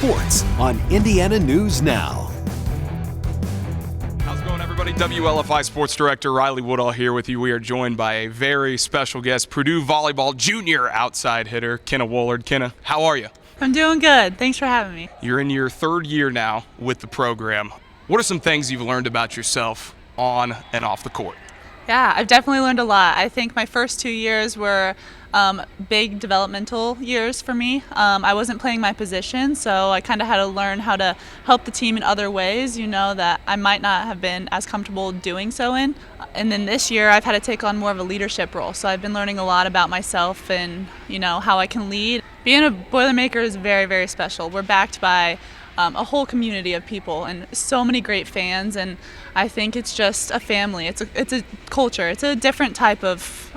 sports on Indiana News Now. How's it going, everybody? WLFI Sports Director Riley Woodall here with you. We are joined by a very special guest, Purdue volleyball junior outside hitter, Kenna Wollard. Kenna, how are you? I'm doing good. Thanks for having me. You're in your third year now with the program. What are some things you've learned about yourself on and off the court? Yeah, I've definitely learned a lot. I think my first 2 years were big developmental years for me. I wasn't playing my position, so I kind of had to learn how to help the team in other ways, that I might not have been as comfortable doing so in. And then this year, I've had to take on more of a leadership role. So I've been learning a lot about myself and, how I can lead. Being a Boilermaker is very, very special. We're backed by a whole community of people and so many great fans, and I think it's just a family. It's a culture. It's a different type of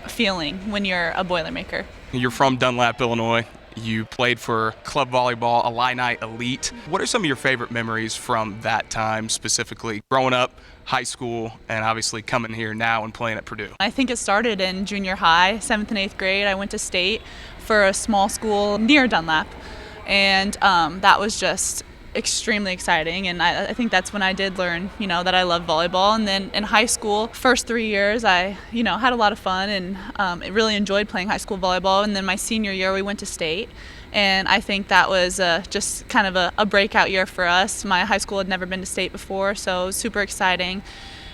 feeling when you're a Boilermaker. You're from Dunlap, Illinois. You played for club volleyball, Illini Elite. What are some of your favorite memories from that time, specifically growing up, high school, and obviously coming here now and playing at Purdue? I think it started in junior high, 7th and 8th grade. I went to state for a small school near Dunlap. And that was just extremely exciting, and I think that's when I did learn, that I love volleyball. And then in high school, first 3 years, I, had a lot of fun and really enjoyed playing high school volleyball. And then my senior year, we went to state, and I think that was just kind of a breakout year for us. My high school had never been to state before, so it was super exciting.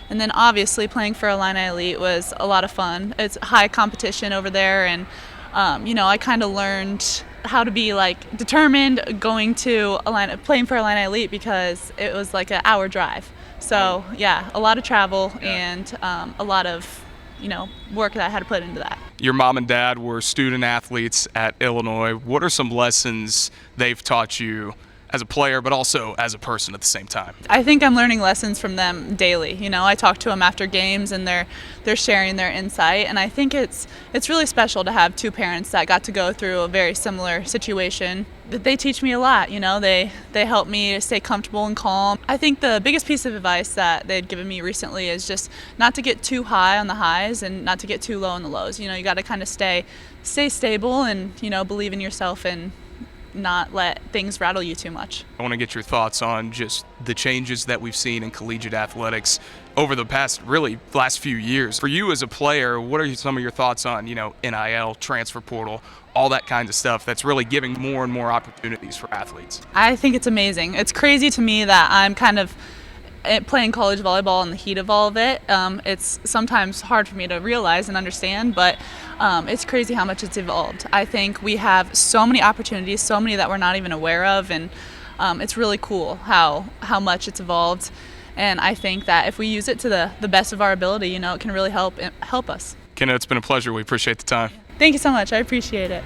And then obviously playing for Illini Elite was a lot of fun. It's high competition over there, and I kind of learned how to be determined going to playing for Illini Elite, because it was like an hour drive. So yeah, a lot of travel and a lot of work that I had to put into that. Your mom and dad were student athletes at Illinois. What are some lessons they've taught you as a player, but also as a person at the same time? I think I'm learning lessons from them daily. I talk to them after games, and they're sharing their insight. And I think it's really special to have two parents that got to go through a very similar situation. They teach me a lot. They help me stay comfortable and calm. I think the biggest piece of advice that they'd given me recently is just not to get too high on the highs and not to get too low on the lows. You got to kind of stay stable and believe in yourself and not let things rattle you too much. I want to get your thoughts on just the changes that we've seen in collegiate athletics over the last few years. For you as a player, what are some of your thoughts on, NIL, transfer portal, all that kind of stuff that's really giving more and more opportunities for athletes? I think it's amazing. It's crazy to me that I'm kind of playing college volleyball in the heat of all of it. It's sometimes hard for me to realize and understand, but it's crazy how much it's evolved. I think we have so many opportunities, so many that we're not even aware of, and it's really cool how much it's evolved. And I think that if we use it to the best of our ability, it can really help us. Kenna, it's been a pleasure. We appreciate the time. Thank you so much. I appreciate it.